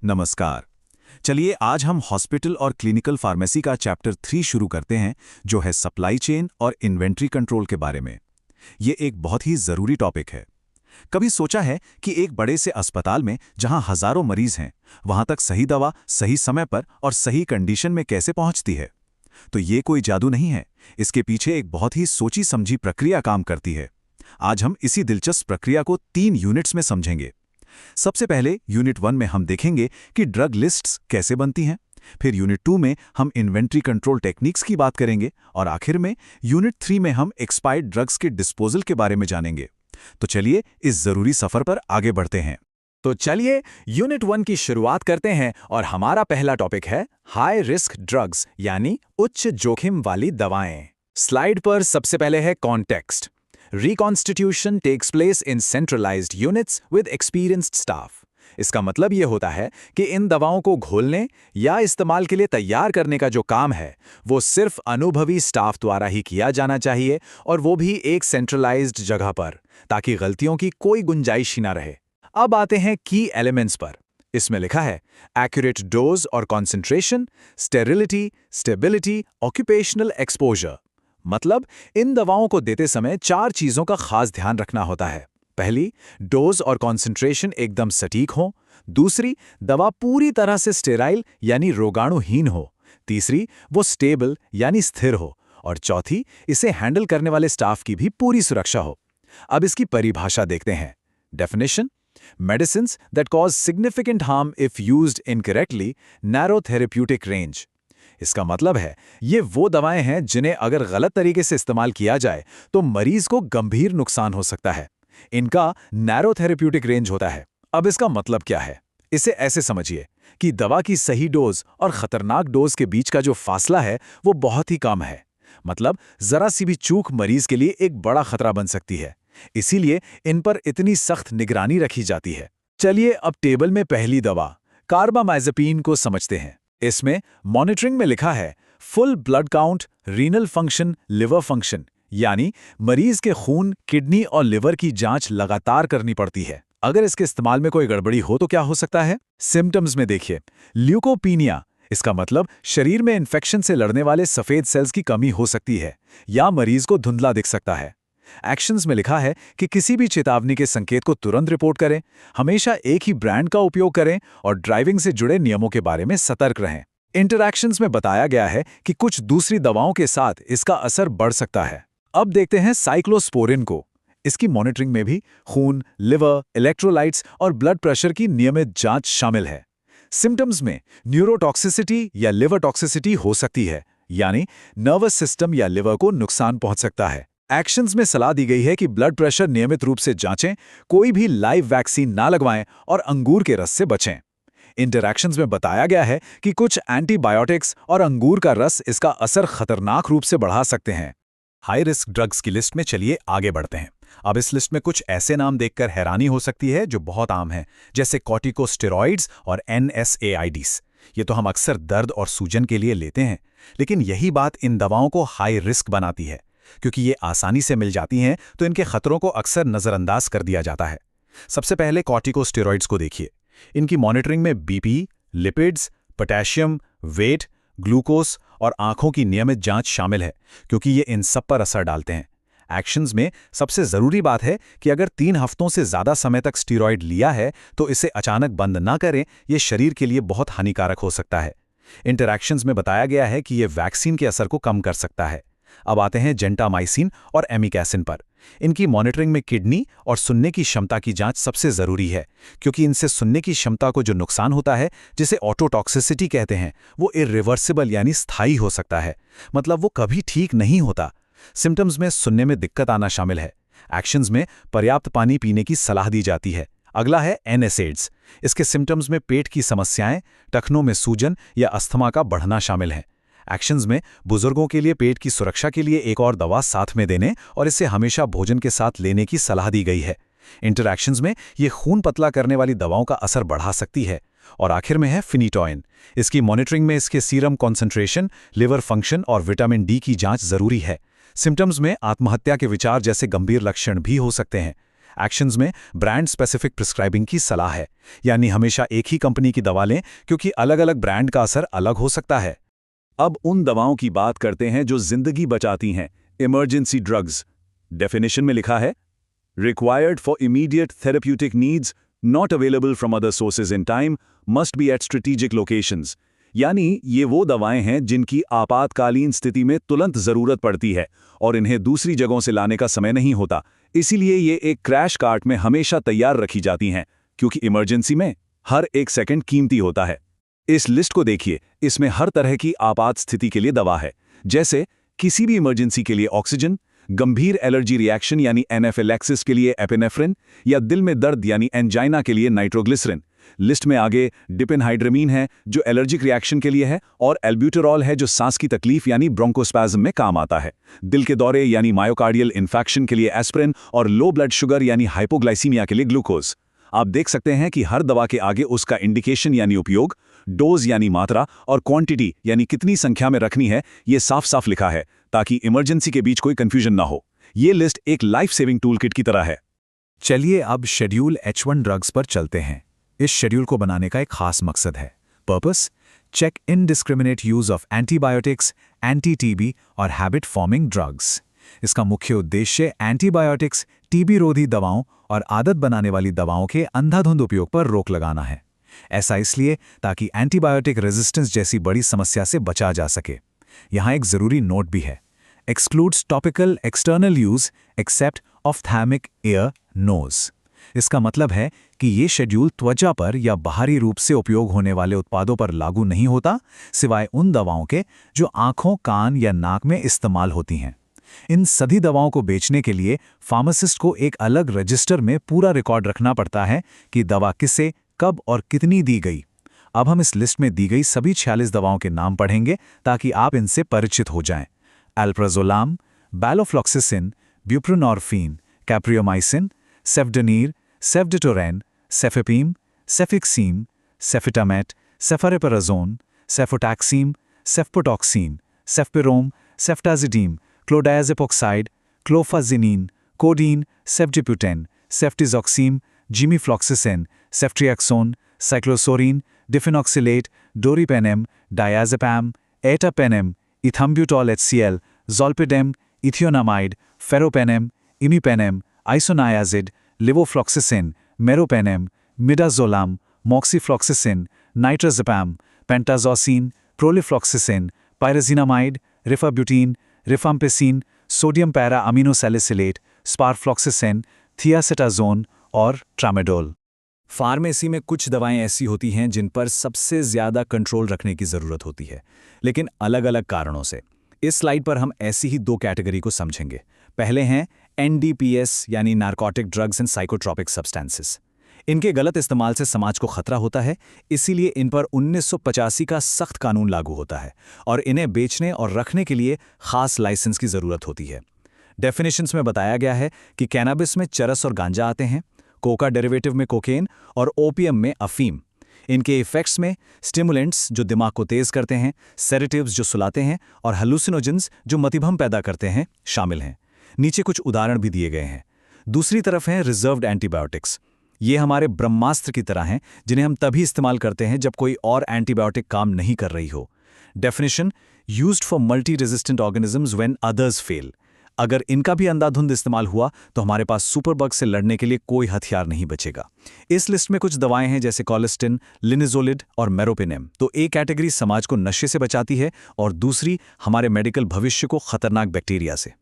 नमस्कार। चलिए आज हम हॉस्पिटल और क्लिनिकल फार्मेसी का चैप्टर 3 शुरू करते हैं, जो है सप्लाई चेन और इन्वेंट्री कंट्रोल के बारे में। ये एक बहुत ही ज़रूरी टॉपिक है। कभी सोचा है कि एक बड़े से अस्पताल में जहां हज़ारों मरीज हैं, वहां तक सही दवा सही समय पर और सही कंडीशन में कैसे पहुंचती है? तो ये कोई जादू नहीं है, इसके पीछे एक बहुत ही सोची समझी प्रक्रिया काम करती है। आज हम इसी दिलचस्प प्रक्रिया को 3 यूनिट्स में समझेंगे। सबसे पहले यूनिट 1 में हम देखेंगे कि ड्रग लिस्ट्स कैसे बनती हैं। फिर यूनिट 2 में हम इन्वेंट्री कंट्रोल टेक्निक्स की बात करेंगे और आखिर में यूनिट 3 में हम एक्सपायर्ड ड्रग्स के डिस्पोजल के बारे में जानेंगे। तो चलिए इस जरूरी सफर पर आगे बढ़ते हैं। तो चलिए यूनिट 1 की शुरुआत करते हैं और हमारा पहला टॉपिक है हाई रिस्क ड्रग्स यानी उच्च जोखिम वाली दवाएं। स्लाइड पर सबसे पहले है context. Reconstitution takes place in centralized units with experienced staff. इसका मतलब ये होता है कि इन दवाओं को घोलने या इस्तेमाल के लिए तैयार करने का जो काम है वो सिर्फ अनुभवी स्टाफ द्वारा ही किया जाना चाहिए, और वो भी एक सेंट्रलाइज्ड जगह पर, ताकि गलतियों की कोई गुंजाइश ही ना रहे। अब आते हैं की एलिमेंट्स पर। इसमें लिखा है एक्यूरेट डोज और concentration, sterility, stability, occupational exposure. मतलब इन दवाओं को देते समय 4 चीजों का खास ध्यान रखना होता है। पहली, डोज और कॉन्सेंट्रेशन एकदम सटीक हो। दूसरी, दवा पूरी तरह से स्टेराइल यानी रोगाणुहीन हो। तीसरी, वो स्टेबल यानी स्थिर हो। और चौथी, इसे हैंडल करने वाले स्टाफ की भी पूरी सुरक्षा हो। अब इसकी परिभाषा देखते हैं। Definition: medicines that cause significant harm if used incorrectly, narrow therapeutic range. इसका मतलब है ये वो दवाएं हैं जिन्हें अगर गलत तरीके से इस्तेमाल किया जाए तो मरीज को गंभीर नुकसान हो सकता है। इनका नैरो थेरेप्यूटिक रेंज होता है। अब इसका मतलब क्या है? इसे ऐसे समझिए कि दवा की सही डोज और खतरनाक डोज के बीच का जो फासला है वो बहुत ही कम है। मतलब जरा सी भी चूक मरीज के लिए एक बड़ा खतरा बन सकती है। इसीलिए इन पर इतनी सख्त निगरानी रखी जाती है। चलिए अब टेबल में पहली दवा कार्बामाइज़ेपिन को समझते हैं। इसमें मॉनिटरिंग में लिखा है full blood count, renal function, liver function, यानी मरीज के खून, किडनी और लिवर की जांच लगातार करनी पड़ती है। अगर इसके इस्तेमाल में कोई गड़बड़ी हो तो क्या हो सकता है? सिम्टम्स में देखिए, ल्यूकोपीनिया, इसका मतलब शरीर में इन्फेक्शन से लड़ने वाले सफेद सेल्स की कमी हो सकती है या मरीज को धुंधला दिख सकता है। एक्शंस में लिखा है कि किसी भी चेतावनी के संकेत को तुरंत रिपोर्ट करें, हमेशा एक ही ब्रांड का उपयोग करें और ड्राइविंग से जुड़े नियमों के बारे में सतर्क रहें। इंटरैक्शंस में बताया गया है कि कुछ दूसरी दवाओं के साथ इसका असर बढ़ सकता है। अब देखते हैं साइक्लोस्पोरिन को। इसकी मॉनिटरिंग में भी खून, लिवर, इलेक्ट्रोलाइट्स और ब्लड प्रेशर की नियमित जांच शामिल है। सिम्टम्स में न्यूरोटॉक्सिसिटी या लिवर टॉक्सिसिटी हो सकती है, यानी नर्वस सिस्टम या लिवर को नुकसान पहुंच सकता है। एक्शंस में सलाह दी गई है कि ब्लड प्रेशर नियमित रूप से जांचें, कोई भी लाइव वैक्सीन ना लगवाएं और अंगूर के रस से बचें। इंटरैक्शंस में बताया गया है कि कुछ एंटीबायोटिक्स और अंगूर का रस इसका असर खतरनाक रूप से बढ़ा सकते हैं। हाई रिस्क ड्रग्स की लिस्ट में चलिए आगे बढ़ते हैं। अब इस लिस्ट में कुछ ऐसे नाम देखकर हैरानी हो सकती है जो बहुत आम हैं, जैसे कॉर्टिकोस्टेरॉइड्स और NSAIDs। ये तो हम अक्सर दर्द और सूजन के लिए लेते हैं, लेकिन यही बात इन दवाओं को हाई रिस्क बनाती है। क्योंकि ये आसानी से मिल जाती हैं तो इनके खतरों को अक्सर नज़रअंदाज कर दिया जाता है। सबसे पहले कॉर्टिकोस्टेरॉइड्स को देखिए। इनकी मॉनिटरिंग में BP, lipids, potassium, weight, glucose और आंखों की नियमित जांच शामिल है, क्योंकि ये इन सब पर असर डालते हैं। एक्शंस में सबसे ज़रूरी बात है कि अगर 3 हफ्तों से ज़्यादा समय तक स्टीरॉयड लिया है तो इसे अचानक बंद ना करें, ये शरीर के लिए बहुत हानिकारक हो सकता है। इंटरैक्शंस में बताया गया है कि ये वैक्सीन के असर को कम कर सकता है। अब आते हैं जेंटामाइसिन और एमिकैसिन पर। इनकी मॉनिटरिंग में किडनी और सुनने की क्षमता की जांच सबसे ज़रूरी है, क्योंकि इनसे सुनने की क्षमता को जो नुकसान होता है, जिसे ऑटोटॉक्सिसिटी कहते हैं, वो इरिवर्सिबल यानी स्थायी हो सकता है। मतलब वो कभी ठीक नहीं होता। सिम्टम्स में सुनने में दिक्कत आना शामिल है। एक्शंस में पर्याप्त पानी पीने की सलाह दी जाती है। अगला है NSAIDs। इसके सिम्टम्स में पेट की समस्याएं, टखनों में सूजन या अस्थमा का बढ़ना शामिल है। एक्शंस में बुजुर्गों के लिए पेट की सुरक्षा के लिए एक और दवा साथ में देने और इसे हमेशा भोजन के साथ लेने की सलाह दी गई है। इंटरैक्शंस में ये खून पतला करने वाली दवाओं का असर बढ़ा सकती है। और आखिर में है फिनिटॉइन। इसकी मॉनिटरिंग में इसके सीरम कॉन्सेंट्रेशन, लिवर फंक्शन और विटामिन डी की जांच जरूरी है। सिम्टम्स में आत्महत्या के विचार जैसे गंभीर लक्षण भी हो सकते हैं। एक्शंस में ब्रांड स्पेसिफिक प्रिस्क्राइबिंग की सलाह है, यानी हमेशा एक ही कंपनी की दवा लें क्योंकि अलग-अलग ब्रांड का असर अलग हो सकता है। अब उन दवाओं की बात करते हैं जो जिंदगी बचाती हैं, इमरजेंसी ड्रग्स। डेफिनेशन में लिखा है, required for immediate therapeutic needs, not available from other sources in time, must be at strategic locations। यानी ये वो दवाएं हैं जिनकी आपातकालीन स्थिति में तुरंत जरूरत पड़ती है और इन्हें दूसरी जगहों से लाने का समय नहीं होता, इसीलिए ये एक क्रैश कार्ट में हमेशा तैयार रखी जाती हैं, क्योंकि इमरजेंसी में हर एक सेकंड कीमती होता है। इस लिस्ट को देखिए, इसमें हर तरह की आपात स्थिति के लिए दवा है, जैसे किसी भी इमरजेंसी के लिए ऑक्सीजन, गंभीर एलर्जी रिएक्शन यानी एनाफिलैक्सिस के लिए एपिनेफ्रिन, या दिल में दर्द यानी एंजाइना के लिए नाइट्रोग्लिसरिन। लिस्ट में आगे डिपेनहाइड्रामीन है जो एलर्जिक रिएक्शन के लिए है, और एल्ब्यूटेरॉल है जो सांस की तकलीफ यानी ब्रोंकोस्पैज्म में काम आता है। दिल के दौरे यानी मायोकार्डियल इन्फेक्शन के लिए एस्पिरिन, और लो ब्लड शुगर यानी हाइपोग्लाइसीमिया के लिए ग्लूकोज। आप देख सकते हैं कि हर दवा के आगे उसका इंडिकेशन यानी उपयोग, डोज यानी मात्रा, और क्वांटिटी यानी कितनी संख्या में रखनी है, ये साफ साफ लिखा है ताकि इमरजेंसी के बीच कोई कंफ्यूजन ना हो। ये लिस्ट एक लाइफ सेविंग टूल किट की तरह है। चलिए अब शेड्यूल H1 ड्रग्स पर चलते हैं। इस शेड्यूल को बनाने का एक खास मकसद है। Purpose, check indiscriminate use of antibiotics, anti TB और हैबिट फॉर्मिंग ड्रग्स। इसका मुख्य उद्देश्य एंटीबायोटिक्स, टीबी रोधी दवाओं और आदत बनाने वाली दवाओं के अंधाधुंध उपयोग पर रोक लगाना है। ऐसा इसलिए ताकि एंटीबायोटिक रेजिस्टेंस जैसी बड़ी समस्या से बचा जा सके। यहाँ एक जरूरी नोट भी है, excludes topical external use except ophthalmic ear nose. इसका मतलब है कि ये शेड्यूल त्वचा पर या बाहरी रूप से उपयोग होने वाले उत्पादों पर लागू नहीं होता, सिवाय उन दवाओं के जो आंखों, कान या नाक में इस्तेमाल होती हैं। इन सभी दवाओं को बेचने के लिए फार्मासिस्ट को एक अलग रजिस्टर में पूरा रिकॉर्ड रखना पड़ता है कि दवा किसे, कब और कितनी दी गई। अब हम इस लिस्ट में दी गई सभी 46 दवाओं के नाम पढ़ेंगे ताकि आप इनसे परिचित हो जाएं। Alprazolam, balofloxacin, buprenorphine, capreomycin, cefdinir, cefditoren, cefepime, cefixime, cefetamet, cefoperazone, cefotaxime, cefpodoxime, cefpirome, ceftazidime, chlordiazepoxide, clofazimine, codeine, ceftibuten, ceftizoxime, gemifloxacin, ceftriaxone, cycloserine, diphenoxylate, doripenem, diazepam, ertapenem, ethambutol HCl, zolpidem, ethionamide, faropenem, imipenem, isoniazid, levofloxacin, meropenem, midazolam, moxifloxacin, nitrazepam, pentazocine, prulifloxacin, pyrazinamide, rifabutin, rifampicin, sodium para aminosalicylate, sparfloxacin, thiacetazone और tramadol. Pharmacy में कुछ दवाएं ऐसी होती हैं जिन पर सबसे ज़्यादा कंट्रोल रखने की ज़रूरत होती है, लेकिन अलग-अलग कारणों से। इस स्लाइड पर हम ऐसी ही दो कैटेगरी को समझेंगे। पहले हैं NDPS यानी narcotic drugs and psychotropic substances. इनके गलत इस्तेमाल से समाज को खतरा होता है, इसीलिए इन पर 1985 का सख्त कानून लागू होता है और इन्हें बेचने और रखने के लिए खास लाइसेंस की ज़रूरत होती है। डेफिनेशंस में बताया गया है कि कैनाबिस में चरस और गांजा आते हैं, कोका डेरिवेटिव में कोकेन और ओपियम में अफीम। इनके इफेक्ट्स में स्टिमुलेंट्स जो दिमाग को तेज करते हैं, सेडेटिव्स जो सुलाते हैं और हेलुसिनोजेंस जो मतिभ्रम पैदा करते हैं शामिल हैं। नीचे कुछ उदाहरण भी दिए गए हैं। दूसरी तरफ हैं रिजर्व्ड एंटीबायोटिक्स। ये हमारे ब्रह्मास्त्र की तरह हैं जिन्हें हम तभी इस्तेमाल करते हैं जब कोई और एंटीबायोटिक काम नहीं कर रही हो। Definition, used for multi resistant organisms when others fail. अगर इनका भी अंधाधुंध इस्तेमाल हुआ तो हमारे पास सुपरबग से लड़ने के लिए कोई हथियार नहीं बचेगा। इस लिस्ट में कुछ दवाएं हैं जैसे कॉलिस्टिन, लिनिजोलिड और मेरोपेनेम। तो एक कैटेगरी समाज को नशे से बचाती है और दूसरी हमारे मेडिकल भविष्य को खतरनाक बैक्टीरिया से।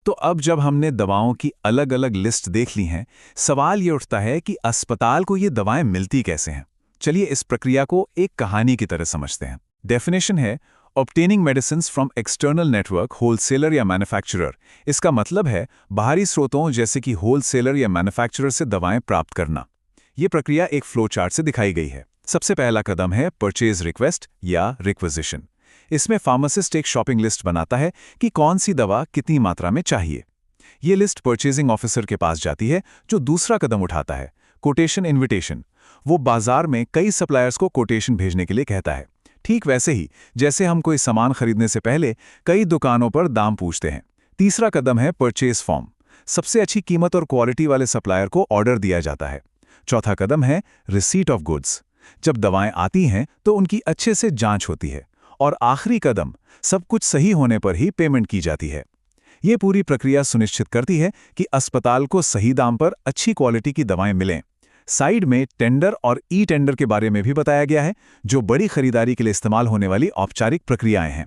तो अब जब हमने दवाओं की अलग अलग लिस्ट देख ली हैं, सवाल ये उठता है कि अस्पताल को ये दवाएं मिलती कैसे हैं। चलिए इस प्रक्रिया को एक कहानी की तरह समझते हैं। डेफिनेशन है obtaining medicines from external network, wholesaler या मैन्युफैक्चरर। इसका मतलब है बाहरी स्रोतों जैसे कि होलसेलर या मैन्युफैक्चरर से दवाएं प्राप्त करना। ये प्रक्रिया एक फ्लो चार्ट से दिखाई गई है। सबसे पहला कदम है परचेज रिक्वेस्ट या रिक्विजिशन। इसमें फार्मासिस्ट एक शॉपिंग लिस्ट बनाता है कि कौन सी दवा कितनी मात्रा में चाहिए। ये लिस्ट परचेजिंग ऑफिसर के पास जाती है जो दूसरा कदम उठाता है, कोटेशन इन्विटेशन। वो बाजार में कई सप्लायर्स को कोटेशन भेजने के लिए कहता है। ठीक वैसे ही जैसे हम कोई सामान खरीदने से पहले कई दुकानों पर दाम पूछते हैं। तीसरा कदम है परचेज फॉर्म। सबसे अच्छी कीमत और क्वालिटी वाले सप्लायर को ऑर्डर दिया जाता है। चौथा कदम है रिसीट ऑफ गुड्स। जब दवाएं आती हैं तो उनकी अच्छे से जांच होती है और आखिरी कदम, सब कुछ सही होने पर ही पेमेंट की जाती है। ये पूरी प्रक्रिया सुनिश्चित करती है कि अस्पताल को सही दाम पर अच्छी क्वालिटी की दवाएं मिलें। साइड में टेंडर और ई टेंडर के बारे में भी बताया गया है, जो बड़ी खरीदारी के लिए इस्तेमाल होने वाली औपचारिक प्रक्रियाएं हैं।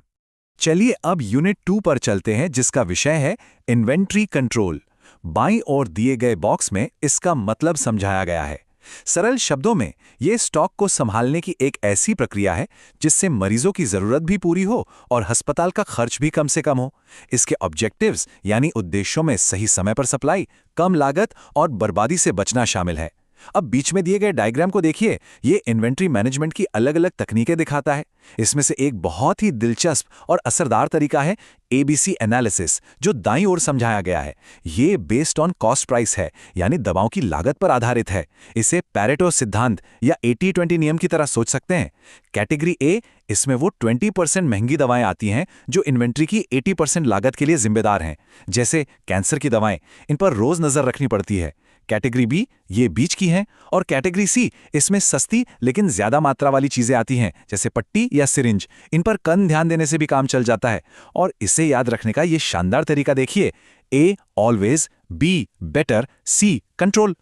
चलिए अब यूनिट 2 पर चलते हैं, जिसका विषय है इन्वेंट्री कंट्रोल। बाईं ओर दिए गए बॉक्स में इसका मतलब समझाया गया है। सरल शब्दों में ये स्टॉक को संभालने की एक ऐसी प्रक्रिया है जिससे मरीजों की जरूरत भी पूरी हो और अस्पताल का खर्च भी कम से कम हो। इसके ऑब्जेक्टिव्स यानी उद्देश्यों में सही समय पर सप्लाई, कम लागत और बर्बादी से बचना शामिल है। अब बीच में दिए गए डायग्राम को देखिए, ये इन्वेंट्री मैनेजमेंट की अलग-अलग तकनीकें दिखाता है। इसमें से एक बहुत ही दिलचस्प और असरदार तरीका है ABC एनालिसिस, जो दाईं ओर समझाया गया है। ये बेस्ड ऑन कॉस्ट प्राइस है, यानी दवाओं की लागत पर आधारित है। इसे पैरेटो सिद्धांत या 80-20 नियम की तरह सोच सकते हैं। कैटेगरी A, इसमें वो 20% महंगी दवाएं आती हैं जो इन्वेंट्री की 80% लागत के लिए जिम्मेदार हैं, जैसे कैंसर की दवाएं। इन पर रोज नजर रखनी पड़ती है। कैटेगरी B ये बीच की हैं और कैटेगरी C इसमें सस्ती लेकिन ज्यादा मात्रा वाली चीजें आती हैं, जैसे पट्टी या सिरिंज। इन पर कम ध्यान देने से भी काम चल जाता है। और इसे याद रखने का ये शानदार तरीका देखिए, A always, B better, C control.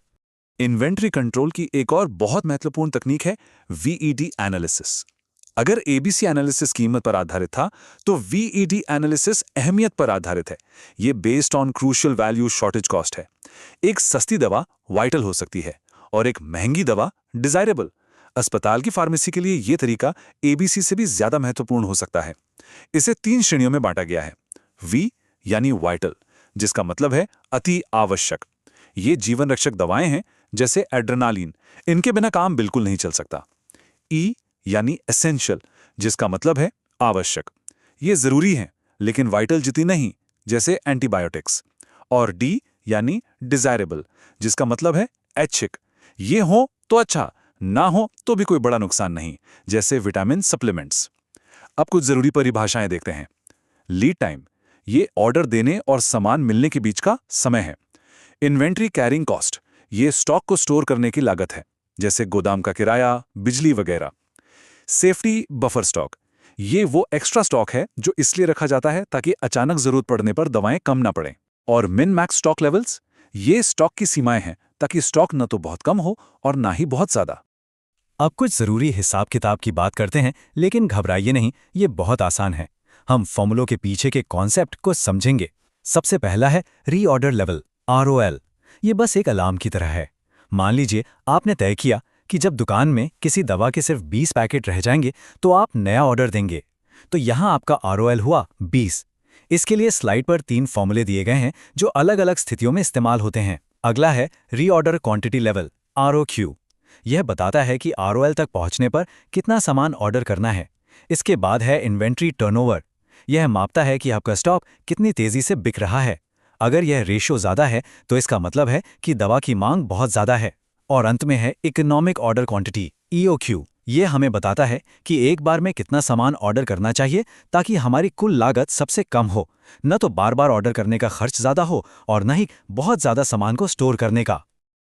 Inventory control की एक और बहुत महत्वपूर्ण तकनीक है VED एनालिसिस। अगर ABC एनालिसिस कीमत पर आधारित था, तो VED एनालिसिस अहमियत पर आधारित है। ये based on crucial value shortage cost है। एक सस्ती दवा वाइटल हो सकती है और एक महंगी दवा डिजायरेबल। अस्पताल की फार्मेसी के लिए यह तरीका ABC से भी ज्यादा महत्वपूर्ण हो सकता है। इसे 3 श्रेणियों में बांटा गया है। V यानी वाइटल, जिसका मतलब है अति आवश्यक। ये जीवन रक्षक दवाएं हैं, जैसे एड्रेनालिन। इनके बिना काम बिल्कुल नहीं चल सकता। E यानी एसेंशियल, जिसका मतलब है आवश्यक। ये जरूरी है लेकिन वाइटल जितनी नहीं, जैसे एंटीबायोटिक्स। और D यानी डिजायरेबल, जिसका मतलब है ऐच्छिक। ये हो तो अच्छा, ना हो तो भी कोई बड़ा नुकसान नहीं, जैसे विटामिन सप्लीमेंट्स। अब कुछ जरूरी परिभाषाएं देखते हैं। लीड टाइम, ये ऑर्डर देने और सामान मिलने के बीच का समय है। इन्वेंट्री कैरिंग कॉस्ट, ये स्टॉक को स्टोर करने की लागत है, जैसे गोदाम का किराया, बिजली वगैरह। सेफ्टी बफर स्टॉक, ये वो एक्स्ट्रा स्टॉक है जो इसलिए रखा जाता है ताकि अचानक जरूरत पड़ने पर दवाएं कम ना पड़ें। और मिन मैक्स स्टॉक लेवल्स, ये स्टॉक की सीमाएं हैं ताकि स्टॉक न तो बहुत कम हो और ना ही बहुत ज्यादा। अब कुछ जरूरी हिसाब किताब की बात करते हैं, लेकिन घबराइए नहीं, ये बहुत आसान है। हम फॉर्मूलों के पीछे के कॉन्सेप्ट को समझेंगे। सबसे पहला है रीऑर्डर लेवल, ROL। ये बस एक अलार्म की तरह है। मान लीजिए आपने तय किया कि जब दुकान में किसी दवा के सिर्फ 20 पैकेट रह जाएंगे तो आप नया ऑर्डर देंगे, तो यहाँ आपका ROL हुआ 20। इसके लिए स्लाइड पर 3 फॉर्मूले दिए गए हैं जो अलग अलग स्थितियों में इस्तेमाल होते हैं। अगला है रीऑर्डर क्वांटिटी लेवल, ROQ। यह बताता है कि ROL तक पहुंचने पर कितना सामान ऑर्डर करना है। इसके बाद है इन्वेंट्री टर्नओवर। यह मापता है कि आपका स्टॉक कितनी तेजी से बिक रहा है। अगर यह रेशो ज़्यादा है तो इसका मतलब है कि दवा की मांग बहुत ज़्यादा है। और अंत में है इकोनॉमिक ऑर्डर क्वांटिटी, EOQ। यह हमें बताता है कि एक बार में कितना सामान ऑर्डर करना चाहिए ताकि हमारी कुल लागत सबसे कम हो, न तो बार बार ऑर्डर करने का खर्च ज़्यादा हो और न ही बहुत ज़्यादा सामान को स्टोर करने का।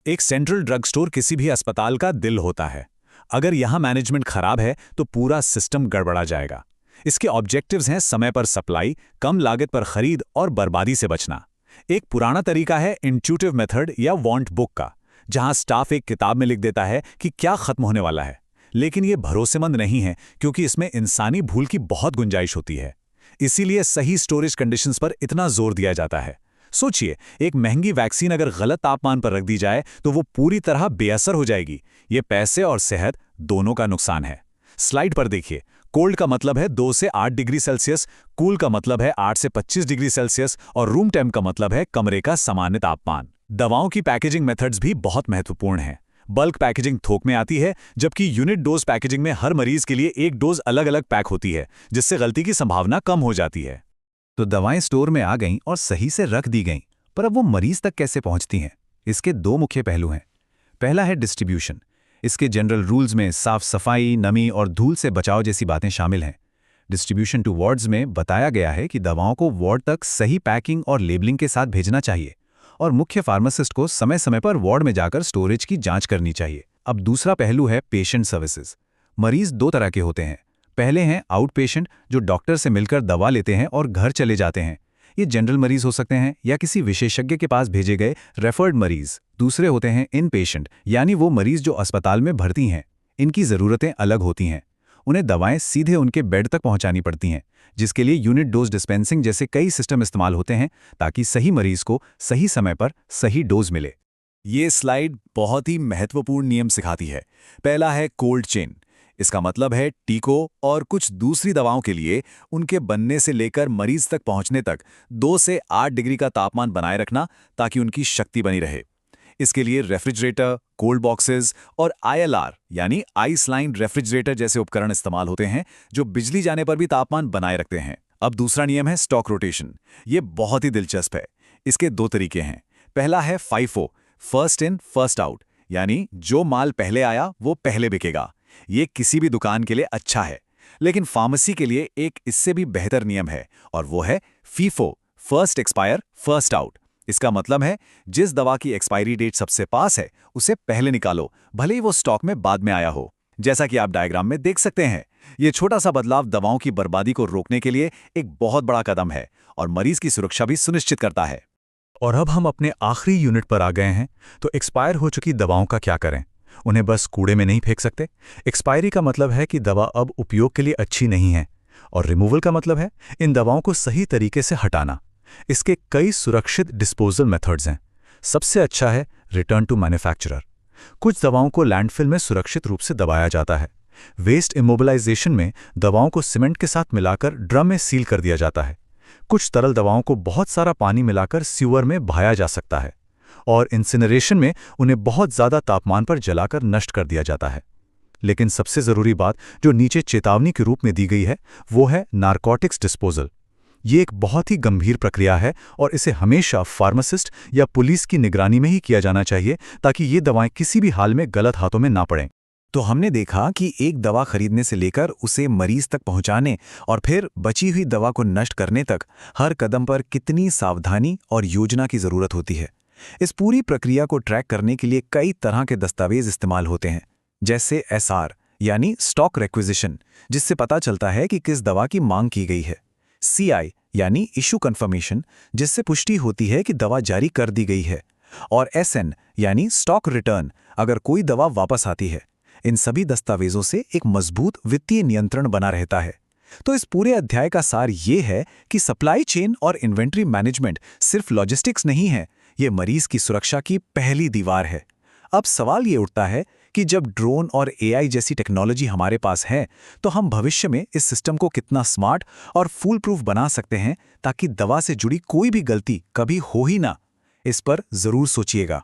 एक सेंट्रल ड्रग स्टोर किसी भी अस्पताल का दिल होता है। अगर यहाँ मैनेजमेंट खराब है तो पूरा सिस्टम गड़बड़ा जाएगा। इसके ऑब्जेक्टिव्स हैं समय पर सप्लाई, कम लागत पर खरीद और बर्बादी से बचना। एक पुराना तरीका है इंट्यूटिव मेथड या वांट बुक का, जहां स्टाफ एक किताब में लिख देता है कि क्या खत्म होने वाला है। लेकिन ये भरोसेमंद नहीं है क्योंकि इसमें इंसानी भूल की बहुत गुंजाइश होती है। इसीलिए सही स्टोरेज कंडीशंस पर इतना जोर दिया जाता है। सोचिए, एक महंगी वैक्सीन अगर गलत तापमान पर रख दी जाए तो वो पूरी तरह बेअसर हो जाएगी। ये पैसे और सेहत दोनों का नुकसान है। स्लाइड पर देखिए, कोल्ड का मतलब है 2 से 8 डिग्री सेल्सियस, कूल का मतलब है 8 से 25 डिग्री सेल्सियस और रूम टेम्प का मतलब है कमरे का सामान्य तापमान। दवाओं की पैकेजिंग मेथड्स भी बहुत महत्वपूर्ण हैं। बल्क पैकेजिंग थोक में आती है, जबकि यूनिट डोज पैकेजिंग में हर मरीज के लिए एक डोज अलग अलग पैक होती है, जिससे गलती की संभावना कम हो जाती है। तो दवाएं स्टोर में आ गईं और सही से रख दी गईं, पर अब वो मरीज तक कैसे पहुंचती हैं? इसके 2 मुख्य पहलू हैं। पहला है डिस्ट्रीब्यूशन। इसके जनरल रूल्स में साफ सफाई, नमी और धूल से बचाव जैसी बातें शामिल हैं। डिस्ट्रीब्यूशन टू वार्ड्स में बताया गया है कि दवाओं को वार्ड तक सही पैकिंग और लेबलिंग के साथ भेजना चाहिए और मुख्य फार्मासिस्ट को समय समय पर वार्ड में जाकर स्टोरेज की जांच करनी चाहिए। अब दूसरा पहलू है पेशेंट सर्विसेज। मरीज दो तरह के होते हैं। पहले हैं आउट पेशेंट, जो डॉक्टर से मिलकर दवा लेते हैं और घर चले जाते हैं। ये जनरल मरीज हो सकते हैं या किसी विशेषज्ञ के पास भेजे गए रेफर्ड मरीज। दूसरे होते हैं इन पेशेंट, यानी वो मरीज जो अस्पताल में भर्ती हैं। इनकी ज़रूरतें अलग होती हैं। उन्हें दवाएं सीधे उनके बेड तक पहुंचानी पड़ती हैं, जिसके लिए यूनिट डोज डिस्पेंसिंग जैसे कई सिस्टम इस्तेमाल होते हैं ताकि सही मरीज को सही समय पर सही डोज मिले। ये स्लाइड बहुत ही महत्वपूर्ण नियम सिखाती है। पहला है कोल्ड चेन। इसका मतलब है टीकों और कुछ दूसरी दवाओं के लिए उनके बनने से लेकर मरीज तक पहुंचने तक 2 से 8 डिग्री का तापमान बनाए रखना ताकि उनकी शक्ति बनी रहे। इसके लिए रेफ्रिजरेटर, कोल्ड बॉक्सेस और ILR यानी आइस लाइन रेफ्रिजरेटर जैसे उपकरण इस्तेमाल होते हैं, जो बिजली जाने पर भी तापमान बनाए रखते हैं। अब दूसरा नियम है स्टॉक रोटेशन। ये बहुत ही दिलचस्प है। इसके 2 तरीके हैं। पहला है FIFO, first in first out, यानी जो माल पहले आया वो पहले बिकेगा। ये किसी भी दुकान के लिए अच्छा है, लेकिन फार्मेसी के लिए एक इससे भी बेहतर नियम है और वो है FIFO, first expire first out. इसका मतलब है जिस दवा की एक्सपायरी डेट सबसे पास है उसे पहले निकालो, भले ही वो स्टॉक में बाद में आया हो। जैसा कि आप डायग्राम में देख सकते हैं, ये छोटा सा बदलाव दवाओं की बर्बादी को रोकने के लिए एक बहुत बड़ा कदम है और मरीज की सुरक्षा भी सुनिश्चित करता है। और अब हम अपने आखिरी यूनिट पर आ गए हैं, तो एक्सपायर हो चुकी दवाओं का क्या करें? उन्हें बस कूड़े में नहीं फेंक सकते। एक्सपायरी का मतलब है कि दवा अब उपयोग के लिए अच्छी नहीं है, और रिमूवल का मतलब है इन दवाओं को सही तरीके से हटाना। इसके कई सुरक्षित डिस्पोजल मेथड्स हैं। सबसे अच्छा है रिटर्न टू मैन्युफैक्चरर। कुछ दवाओं को लैंडफिल में सुरक्षित रूप से दबाया जाता है। वेस्ट इमोबिलाइजेशन में दवाओं को सीमेंट के साथ मिलाकर ड्रम में सील कर दिया जाता है। कुछ तरल दवाओं को बहुत सारा पानी मिलाकर सीवर में बहाया जा सकता है, और इंसिनरेशन में उन्हें बहुत ज़्यादा तापमान पर जलाकर नष्ट कर दिया जाता है। लेकिन सबसे ज़रूरी बात जो नीचे चेतावनी के रूप में दी गई है, वो है नारकोटिक्स डिस्पोजल। ये एक बहुत ही गंभीर प्रक्रिया है और इसे हमेशा फार्मासिस्ट या पुलिस की निगरानी में ही किया जाना चाहिए ताकि ये दवाएं किसी भी हाल में गलत हाथों में ना पड़ें। तो हमने देखा कि एक दवा खरीदने से लेकर उसे मरीज तक पहुंचाने और फिर बची हुई दवा को नष्ट करने तक हर कदम पर कितनी सावधानी और योजना की जरूरत होती है। इस पूरी प्रक्रिया को ट्रैक करने के लिए कई तरह के दस्तावेज इस्तेमाल होते हैं, जैसे SR यानी स्टॉक रिक्विजिशन, जिससे पता चलता है कि किस दवा की मांग की गई है। CI यानी इशू कंफर्मेशन, जिससे पुष्टि होती है कि दवा जारी कर दी गई है। और SN यानी स्टॉक रिटर्न, अगर कोई दवा वापस आती है। इन सभी दस्तावेजों से एक मजबूत वित्तीय नियंत्रण बना रहता है। तो इस पूरे अध्याय का सार ये है कि सप्लाई चेन और इन्वेंट्री मैनेजमेंट सिर्फ लॉजिस्टिक्स नहीं है, ये मरीज की सुरक्षा की पहली दीवार है। अब सवाल ये उठता है कि जब ड्रोन और AI जैसी टेक्नोलॉजी हमारे पास है, तो हम भविष्य में इस सिस्टम को कितना स्मार्ट और फूल प्रूफ बना सकते हैं ताकि दवा से जुड़ी कोई भी गलती कभी हो ही ना। इस पर जरूर सोचिएगा।